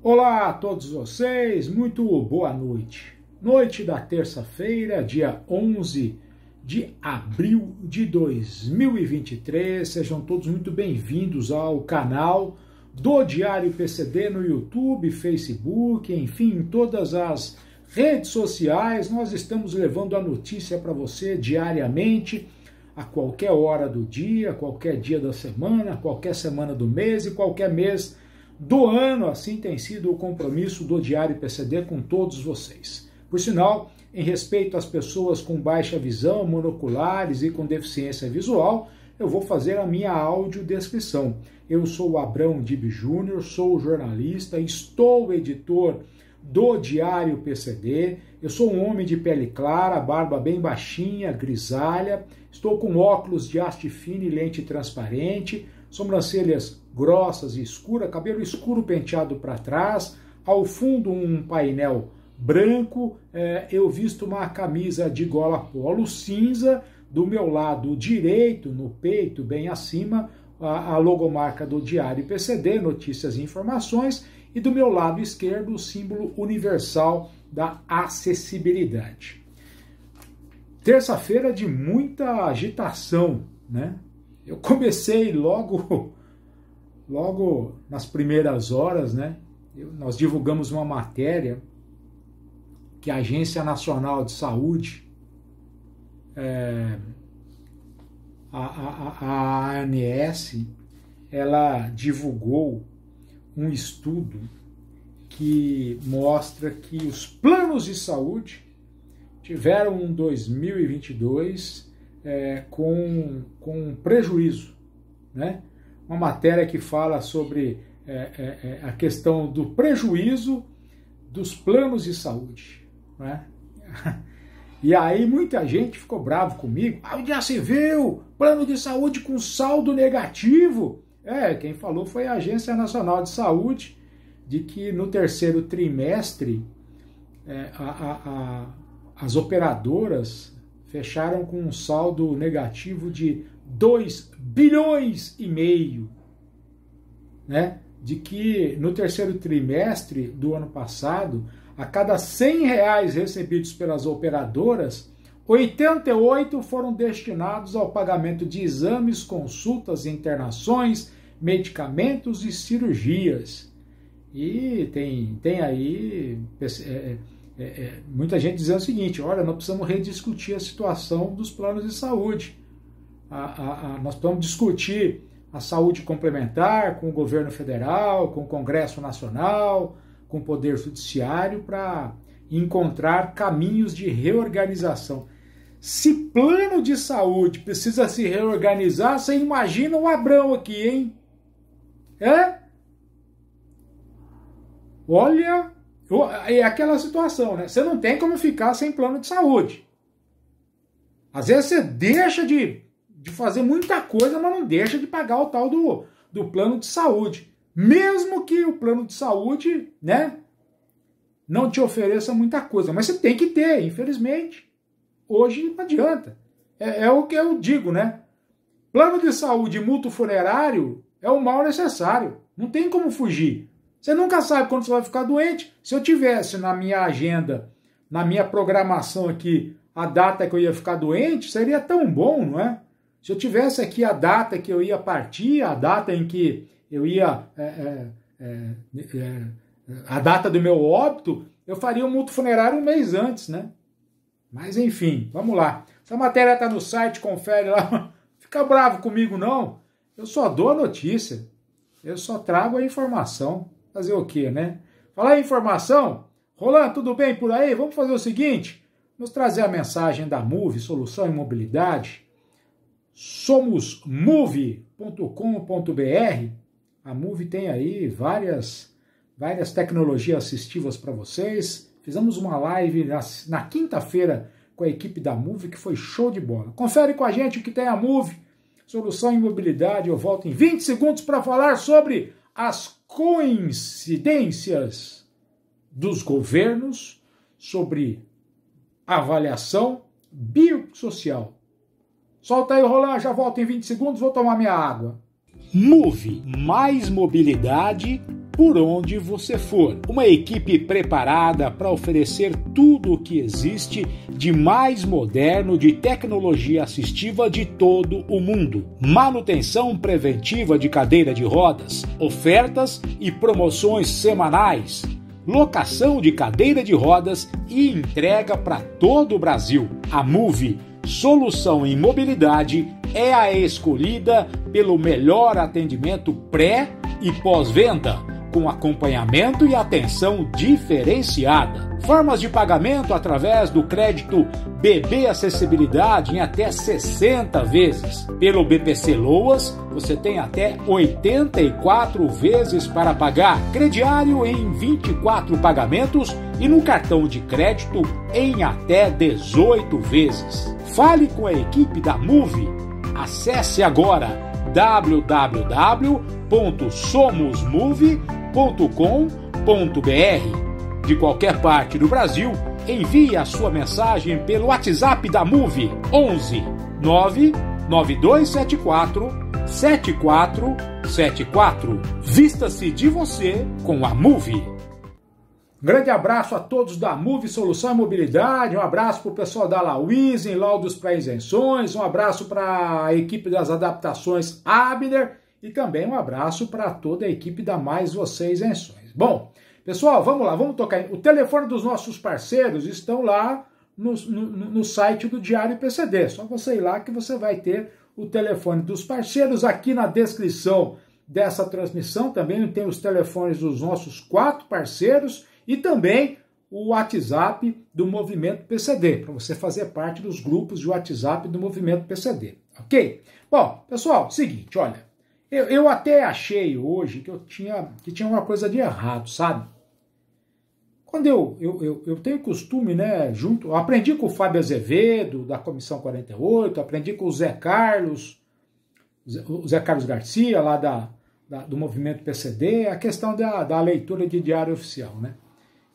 Olá a todos vocês, muito boa noite. Noite da terça-feira, dia 11 de abril de 2023. Sejam todos muito bem-vindos ao canal do Diário PCD no YouTube, Facebook, enfim, em todas as redes sociais. Nós estamos levando a notícia para você diariamente, a qualquer hora do dia, qualquer dia da semana, qualquer semana do mês e qualquer mês do ano. Assim tem sido o compromisso do Diário PCD com todos vocês. Por sinal, em respeito às pessoas com baixa visão, monoculares e com deficiência visual, eu vou fazer a minha audiodescrição. Eu sou o Abrão Dib Júnior, sou jornalista, estou editor do Diário PCD, eu sou um homem de pele clara, barba bem baixinha, grisalha, estou com óculos de haste fina e lente transparente, sobrancelhas grossas e escuras, cabelo escuro penteado para trás, ao fundo um painel branco, eu visto uma camisa de gola polo cinza, do meu lado direito, no peito, bem acima, a logomarca do Diário PCD, Notícias e Informações, e do meu lado esquerdo o símbolo universal da acessibilidade. Terça-feira de muita agitação, né? Eu comecei logo nas primeiras horas, né? Nós divulgamos uma matéria que a Agência Nacional de Saúde, a ANS, ela divulgou um estudo que mostra que os planos de saúde tiveram um 2022 com prejuízo, né? Uma matéria que fala sobre a questão do prejuízo dos planos de saúde, né? E aí muita gente ficou bravo comigo. Já se viu plano de saúde com saldo negativo? Quem falou foi a Agência Nacional de Saúde, de que no terceiro trimestre as operadoras fecharam com um saldo negativo de 2,5 bilhões, né? De que no terceiro trimestre do ano passado, a cada R$100 recebidos pelas operadoras, 88 foram destinados ao pagamento de exames, consultas, internações, medicamentos e cirurgias. E tem aí muita gente dizendo o seguinte: olha, nós precisamos rediscutir a situação dos planos de saúde. Nós precisamos discutir a saúde complementar com o governo federal, com o Congresso Nacional, com o Poder Judiciário, para encontrar caminhos de reorganização. Se plano de saúde precisa se reorganizar, você imagina o Abrão aqui, hein? Olha, é aquela situação, né? Você não tem como ficar sem plano de saúde. Às vezes você deixa de fazer muita coisa, mas não deixa de pagar o tal do plano de saúde. Mesmo que o plano de saúde, né, não te ofereça muita coisa. Mas você tem que ter, infelizmente. Hoje não adianta. É o que eu digo, né? Plano de saúde e mútuo funerário é o mal necessário. Não tem como fugir. Você nunca sabe quando você vai ficar doente. Se eu tivesse na minha agenda, na minha programação aqui, a data que eu ia ficar doente, seria tão bom, não é? Se eu tivesse aqui a data que eu ia partir, a data em que eu ia... a data do meu óbito, eu faria um mútuo funerário um mês antes, né? Mas enfim, vamos lá. Essa matéria está no site, confere lá. Fica bravo comigo, não. Eu só dou a notícia. Eu só trago a informação. Fazer o quê, né? Falar em informação? Roland, tudo bem por aí? Vamos fazer o seguinte. Vamos trazer a mensagem da Moove, Solução em Mobilidade. Somos Moove.com.br. A Moove tem aí várias tecnologias assistivas para vocês. Fizemos uma live na quinta-feira com a equipe da Moove, que foi show de bola. Confere com a gente o que tem a Moove, Solução em Mobilidade. Eu volto em 20 segundos para falar sobre as coincidências dos governos sobre avaliação biopsicossocial. Solta aí, Roland, já volto em 20 segundos, vou tomar minha água. Moove, mais mobilidade por onde você for. Uma equipe preparada para oferecer tudo o que existe de mais moderno de tecnologia assistiva de todo o mundo. Manutenção preventiva de cadeira de rodas, ofertas e promoções semanais, locação de cadeira de rodas e entrega para todo o Brasil. A Move, solução em mobilidade, é a escolhida pelo melhor atendimento pré e pós-venda, com acompanhamento e atenção diferenciada. Formas de pagamento através do crédito BB Acessibilidade em até 60 vezes. Pelo BPC Loas, você tem até 84 vezes para pagar. Crediário em 24 pagamentos e no cartão de crédito em até 18 vezes. Fale com a equipe da Move. Acesse agora www.somosmove.com.br. De qualquer parte do Brasil, envie a sua mensagem pelo WhatsApp da Move 11 99274 7474. Vista-se de você com a Move. Grande abraço a todos da Move Solução e Mobilidade, um abraço para o pessoal da Lauise, em laudos para isenções, um abraço para a equipe das adaptações Abner e também um abraço para toda a equipe da Mais Você Isenções. Bom, pessoal, vamos lá, vamos tocar. O telefone dos nossos parceiros estão lá no site do Diário PCD, só você ir lá que você vai ter o telefone dos parceiros. Aqui na descrição dessa transmissão também tem os telefones dos nossos 4 parceiros e também o WhatsApp do Movimento PCD, para você fazer parte dos grupos de WhatsApp do Movimento PCD, ok? Bom, pessoal, seguinte, olha, eu até achei hoje que tinha uma coisa de errado, sabe? Quando eu tenho costume, né, eu aprendi com o Fábio Azevedo, da Comissão 48, aprendi com o Zé Carlos Garcia, lá do Movimento PCD, a questão da leitura de diário oficial, né?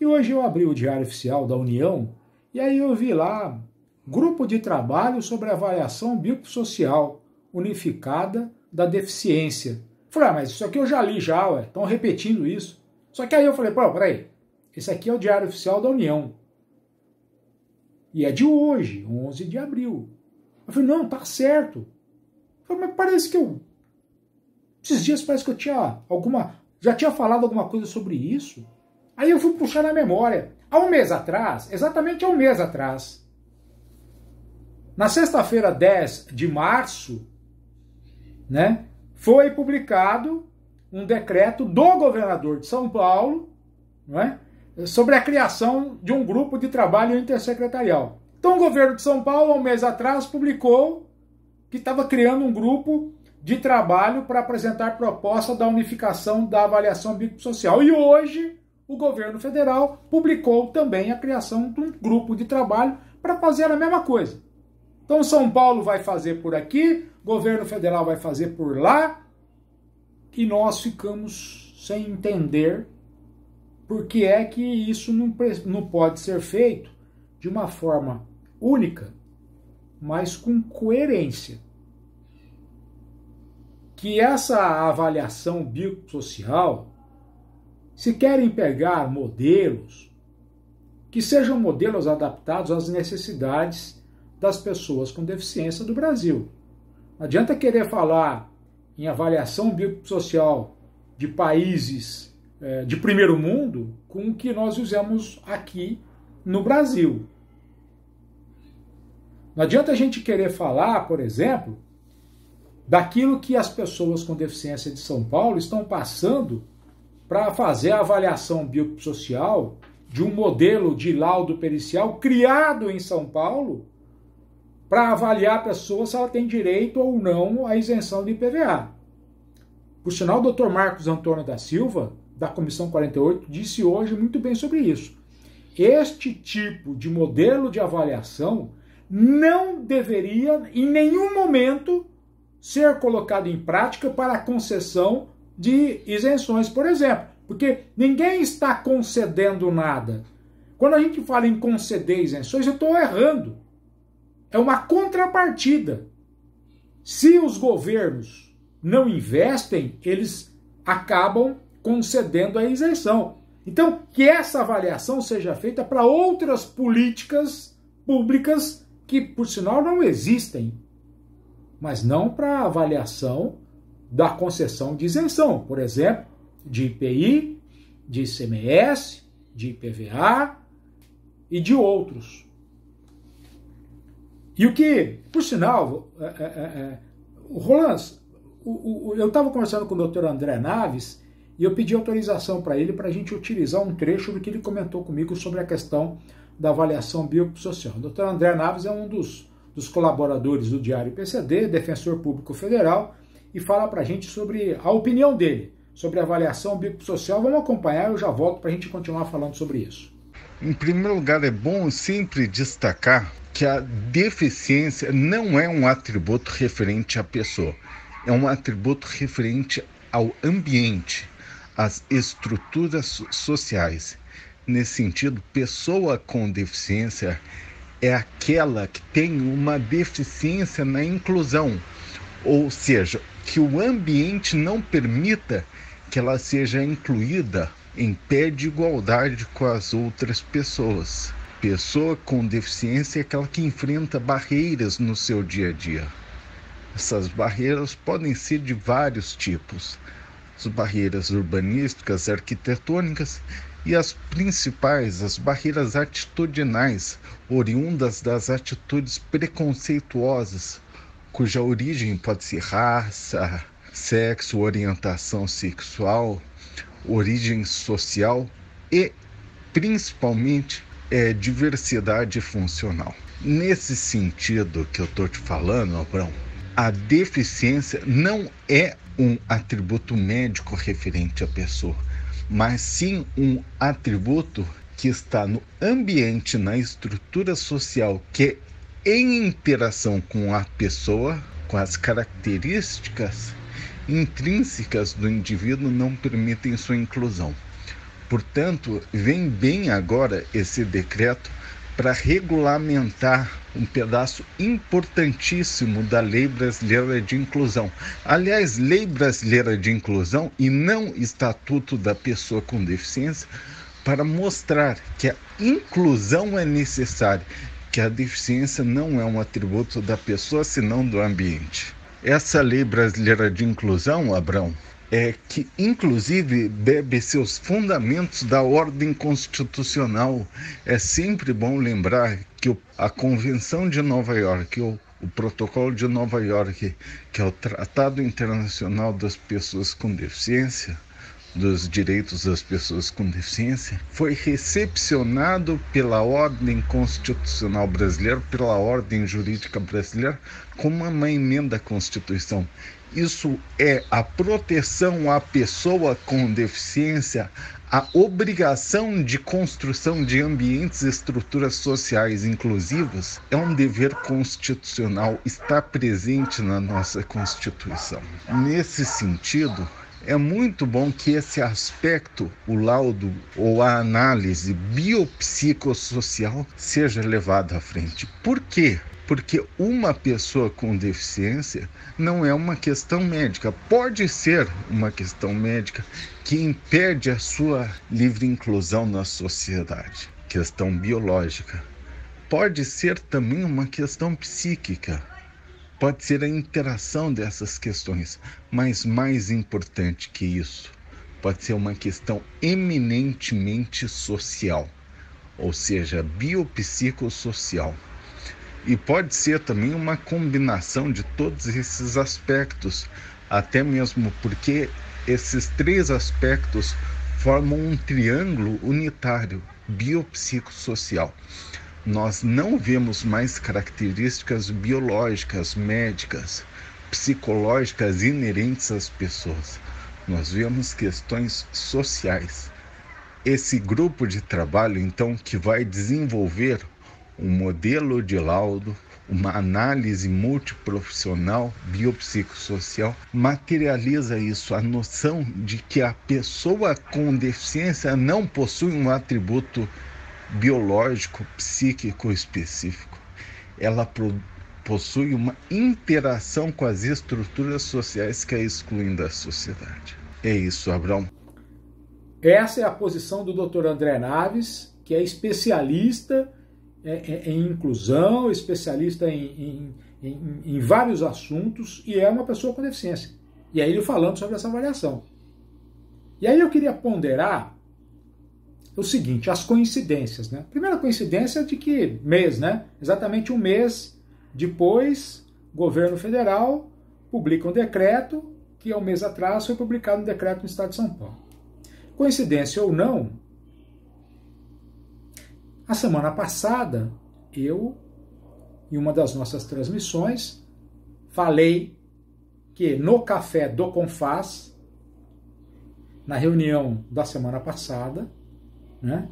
E hoje eu abri o Diário Oficial da União e aí eu vi lá Grupo de Trabalho sobre Avaliação Biopsicossocial Unificada da Deficiência. Falei, mas isso aqui eu já li já, ué, estão repetindo isso. Só que aí eu falei, peraí, esse aqui é o Diário Oficial da União. E é de hoje, 11 de abril. Eu falei, não, tá certo. Eu falei, mas parece que esses dias parece que eu já tinha falado alguma coisa sobre isso. Aí eu fui puxar na memória. Há um mês atrás, exatamente há um mês atrás, na sexta-feira 10 de março, né, foi publicado um decreto do governador de São Paulo, né, sobre a criação de um grupo de trabalho intersecretarial. Então o governo de São Paulo, há um mês atrás, publicou que estava criando um grupo de trabalho para apresentar proposta da unificação da avaliação biopsicossocial. E hoje o governo federal publicou também a criação de um grupo de trabalho para fazer a mesma coisa. Então São Paulo vai fazer por aqui, o governo federal vai fazer por lá, e nós ficamos sem entender por que é que isso não pode ser feito de uma forma única, mas com coerência. Que essa avaliação biopsicossocial, se querem pegar modelos, que sejam modelos adaptados às necessidades das pessoas com deficiência do Brasil. Não adianta querer falar em avaliação biopsicossocial de países de primeiro mundo com o que nós usamos aqui no Brasil. Não adianta a gente querer falar, por exemplo, daquilo que as pessoas com deficiência de São Paulo estão passando para fazer a avaliação biopsicossocial de um modelo de laudo pericial criado em São Paulo para avaliar a pessoa se ela tem direito ou não à isenção de IPVA. Por sinal, o Dr. Marcos Antônio da Silva, da Comissão 48, disse hoje muito bem sobre isso. Este tipo de modelo de avaliação não deveria, em nenhum momento, ser colocado em prática para a concessão de isenções, por exemplo, porque ninguém está concedendo nada. Quando a gente fala em conceder isenções, eu estou errando. É uma contrapartida. Se os governos não investem, eles acabam concedendo a isenção. Então, que essa avaliação seja feita para outras políticas públicas que, por sinal, não existem, mas não para a avaliação da concessão de isenção, por exemplo, de IPI, de ICMS, de IPVA e de outros. E o que, por sinal, Roland, eu estava conversando com o Dr. André Naves e eu pedi autorização para ele para a gente utilizar um trecho do que ele comentou comigo sobre a questão da avaliação biopsicossocial. O Dr. André Naves é um dos colaboradores do Diário PCD, defensor público federal, e fala para a gente sobre a opinião dele sobre a avaliação biopsicossocial. Vamos acompanhar, eu já volto para a gente continuar falando sobre isso. Em primeiro lugar, é bom sempre destacar que a deficiência não é um atributo referente à pessoa, é um atributo referente ao ambiente, às estruturas sociais. Nesse sentido, pessoa com deficiência é aquela que tem uma deficiência na inclusão, ou seja, que o ambiente não permita que ela seja incluída em pé de igualdade com as outras pessoas. Pessoa com deficiência é aquela que enfrenta barreiras no seu dia a dia. Essas barreiras podem ser de vários tipos. As barreiras urbanísticas, arquitetônicas e as principais, as barreiras atitudinais, oriundas das atitudes preconceituosas, cuja origem pode ser raça, sexo, orientação sexual, origem social e, principalmente, diversidade funcional. Nesse sentido que eu estou te falando, Abrão, a deficiência não é um atributo médico referente à pessoa, mas sim um atributo que está no ambiente, na estrutura social, que em interação com a pessoa, com as características intrínsecas do indivíduo, não permitem sua inclusão. Portanto, vem bem agora esse decreto para regulamentar um pedaço importantíssimo da Lei Brasileira de Inclusão. Aliás, Lei Brasileira de Inclusão e não Estatuto da Pessoa com Deficiência, para mostrar que a inclusão é necessária, que a deficiência não é um atributo da pessoa, senão do ambiente. Essa Lei Brasileira de Inclusão, Abrão, é que inclusive bebe seus fundamentos da ordem constitucional. É sempre bom lembrar que a Convenção de Nova York, o Protocolo de Nova York, que é o Tratado Internacional das Pessoas com Deficiência, dos Direitos das Pessoas com Deficiência, foi recepcionado pela ordem constitucional brasileira, pela ordem jurídica brasileira, como uma emenda à Constituição. Isso é a proteção à pessoa com deficiência, a obrigação de construção de ambientes e estruturas sociais inclusivas, é um dever constitucional, está presente na nossa Constituição. Nesse sentido, é muito bom que esse aspecto, o laudo ou a análise biopsicossocial, seja levado à frente. Por quê? Porque uma pessoa com deficiência não é uma questão médica. Pode ser uma questão médica que impede a sua livre inclusão na sociedade, questão biológica. Pode ser também uma questão psíquica. Pode ser a interação dessas questões, mas mais importante que isso, pode ser uma questão eminentemente social, ou seja, biopsicossocial. E pode ser também uma combinação de todos esses aspectos, até mesmo porque esses três aspectos formam um triângulo unitário, biopsicossocial. Nós não vemos mais características biológicas, médicas, psicológicas inerentes às pessoas. Nós vemos questões sociais. Esse grupo de trabalho, então, que vai desenvolver um modelo de laudo, uma análise multiprofissional biopsicossocial, materializa isso, a noção de que a pessoa com deficiência não possui um atributo biológico, psíquico específico. Ela possui uma interação com as estruturas sociais que a excluem da sociedade. É isso, Abrão. Essa é a posição do Dr. André Naves, que é especialista em inclusão, especialista em vários assuntos, e é uma pessoa com deficiência. E aí ele falando sobre essa avaliação. E aí eu queria ponderar o seguinte, as coincidências, né? Primeira coincidência é de que mês, né? Exatamente um mês depois, o governo federal publica um decreto que, há um mês atrás, foi publicado um decreto no estado de São Paulo. Coincidência ou não, a semana passada, eu, em uma das nossas transmissões, falei que no Café do Confaz, na reunião da semana passada, né,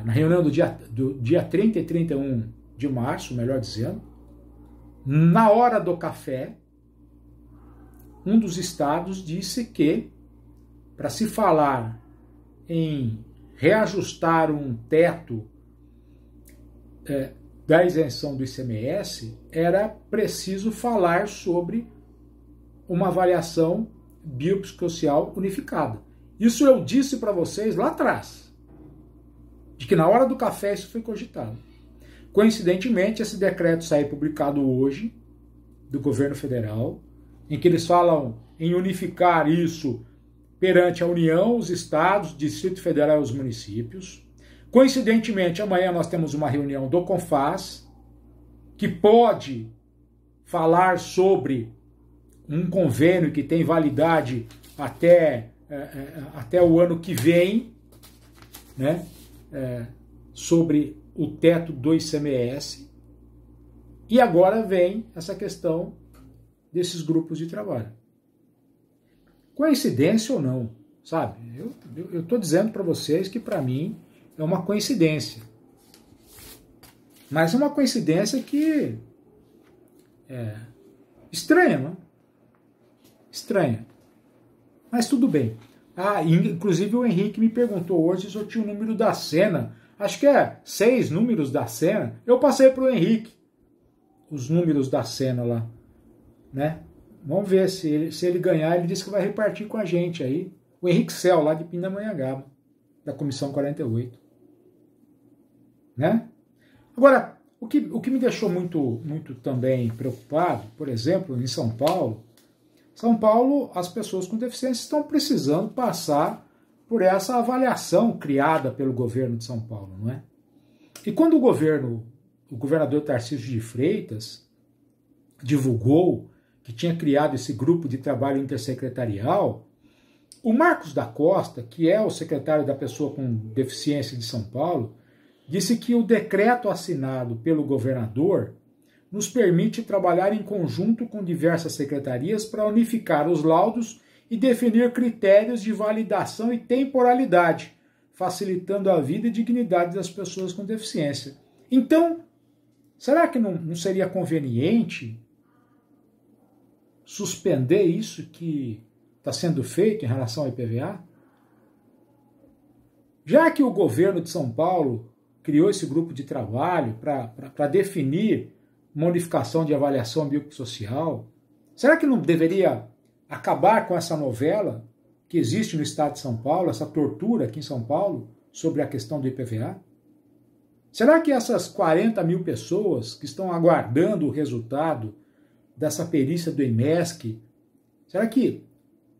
na reunião do dia 30 e 31 de março, melhor dizendo, na hora do café, um dos estados disse que, para se falar em reajustar um teto da isenção do ICMS, era preciso falar sobre uma avaliação biopsicossocial unificada. Isso eu disse para vocês lá atrás, de que na hora do café isso foi cogitado. Coincidentemente, esse decreto saiu publicado hoje, do governo federal, em que eles falam em unificar isso perante a União, os estados, Distrito Federal e os municípios. Coincidentemente, amanhã nós temos uma reunião do Confaz, que pode falar sobre um convênio que tem validade até o ano que vem, né, sobre o teto do ICMS. E agora vem essa questão desses grupos de trabalho. Coincidência ou não, sabe? Eu estou dizendo para vocês que, para mim, é uma coincidência. Mas é uma coincidência que é estranha, não? Estranha. Mas tudo bem. Inclusive o Henrique me perguntou hoje se eu tinha o número da cena. Acho que 6 números da cena. Eu passei para o Henrique os números da cena lá, né? Vamos ver se ele ganhar, ele disse que vai repartir com a gente aí. O Henrique Cel, lá de Pindamonhangaba, da Comissão 48. Né? Agora, o que me deixou muito também preocupado, por exemplo, em São Paulo, as pessoas com deficiência estão precisando passar por essa avaliação criada pelo governo de São Paulo, não é? E quando o governador Tarcísio de Freitas divulgou que tinha criado esse grupo de trabalho intersecretarial, o Marcos da Costa, que é o secretário da pessoa com deficiência de São Paulo, disse que o decreto assinado pelo governador nos permite trabalhar em conjunto com diversas secretarias para unificar os laudos e definir critérios de validação e temporalidade, facilitando a vida e dignidade das pessoas com deficiência. Então, será que não seria conveniente suspender isso que está sendo feito em relação ao IPVA? Já que o governo de São Paulo criou esse grupo de trabalho para definir uma unificação de avaliação biopsicossocial, será que não deveria acabar com essa novela que existe no estado de São Paulo, essa tortura aqui em São Paulo sobre a questão do IPVA? Será que essas 40 mil pessoas que estão aguardando o resultado dessa perícia do IMESC, será que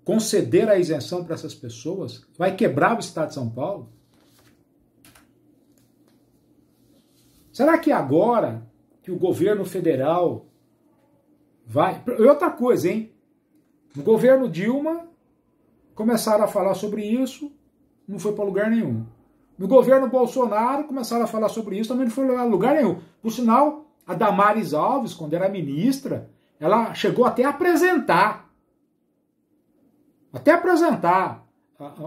conceder a isenção para essas pessoas vai quebrar o estado de São Paulo? Será que agora que o governo federal vai... E outra coisa, hein? No governo Dilma, começaram a falar sobre isso, não foi para lugar nenhum. No governo Bolsonaro, começaram a falar sobre isso, também não foi para lugar nenhum. Por sinal, a Damares Alves, quando era ministra, ela chegou até a apresentar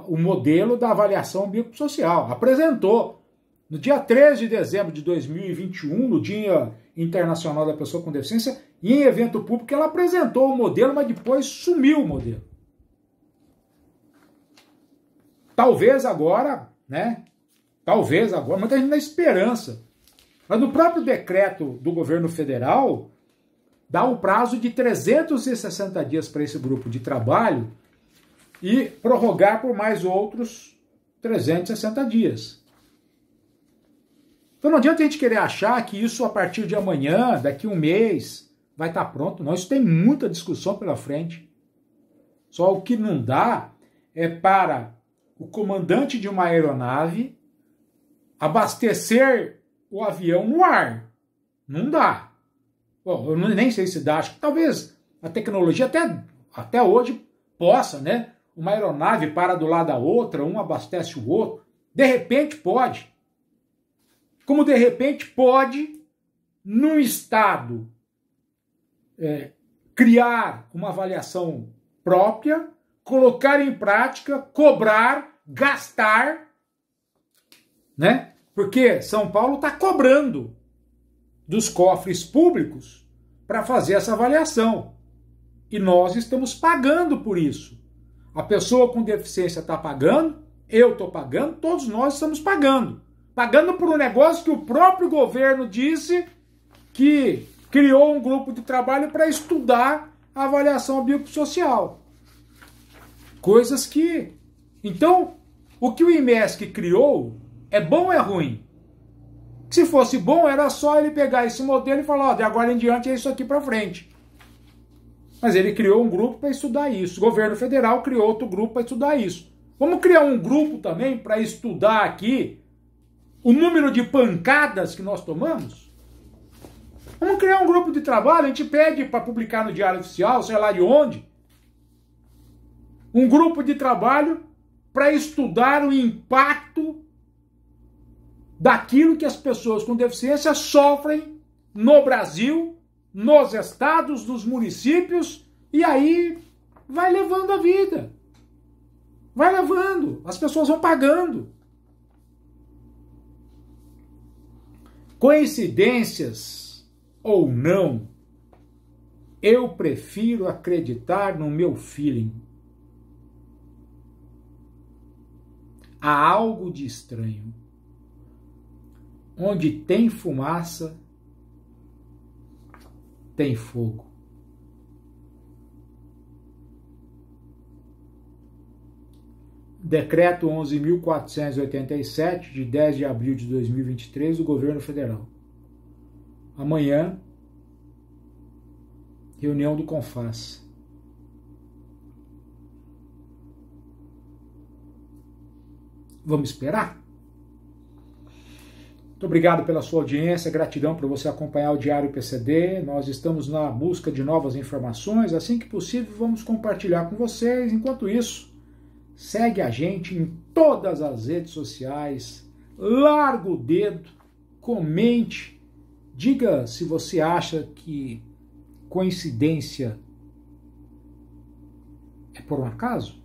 o modelo da avaliação biopsicossocial. Apresentou. No dia 13 de dezembro de 2021, no Dia Internacional da Pessoa com Deficiência, e em evento público, ela apresentou o modelo, mas depois sumiu o modelo. Talvez agora, né? Talvez agora, muita gente na esperança. Mas no próprio decreto do governo federal, dá um prazo de 360 dias para esse grupo de trabalho e prorrogar por mais outros 360 dias. Então não adianta a gente querer achar que isso a partir de amanhã, daqui um mês, vai estar pronto. Não, isso tem muita discussão pela frente. Só o que não dá é para o comandante de uma aeronave abastecer o avião no ar. Não dá. Bom, eu nem sei se dá. Acho que talvez a tecnologia até hoje possa, né? Uma aeronave para do lado da outra, um abastece o outro. De repente pode. Como de repente pode, num estado, criar uma avaliação própria, colocar em prática, cobrar, gastar, né? Porque São Paulo está cobrando dos cofres públicos para fazer essa avaliação. E nós estamos pagando por isso. A pessoa com deficiência está pagando, eu estou pagando, todos nós estamos pagando. Pagando por um negócio que o próprio governo disse que criou um grupo de trabalho para estudar a avaliação biopsicossocial. Coisas que... Então, o que o IMESC criou é bom ou é ruim? Se fosse bom, era só ele pegar esse modelo e falar, ó, de agora em diante é isso aqui para frente. Mas ele criou um grupo para estudar isso. O governo federal criou outro grupo para estudar isso. Vamos criar um grupo também para estudar aqui o número de pancadas que nós tomamos? Vamos criar um grupo de trabalho, a gente pede para publicar no Diário Oficial, sei lá de onde, um grupo de trabalho para estudar o impacto daquilo que as pessoas com deficiência sofrem no Brasil, nos estados, nos municípios, e aí vai levando a vida. Vai levando, as pessoas vão pagando. Coincidências ou não, eu prefiro acreditar no meu feeling. Há algo de estranho. Onde tem fumaça, tem fogo. Decreto 11.487, de 10 de abril de 2023, do Governo Federal. Amanhã, reunião do CONFAS. Vamos esperar? Muito obrigado pela sua audiência, gratidão por você acompanhar o Diário PCD. Nós estamos na busca de novas informações. Assim que possível, vamos compartilhar com vocês. Enquanto isso, segue a gente em todas as redes sociais, larga o dedo, comente, diga se você acha que coincidência é por um acaso.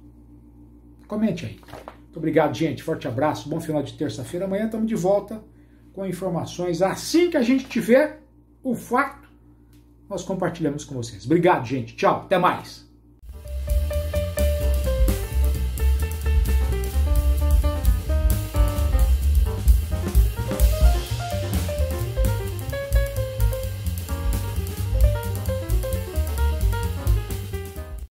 Comente aí. Muito obrigado, gente. Forte abraço, bom final de terça-feira. Amanhã estamos de volta com informações. Assim que a gente tiver o fato, nós compartilhamos com vocês. Obrigado, gente. Tchau. Até mais.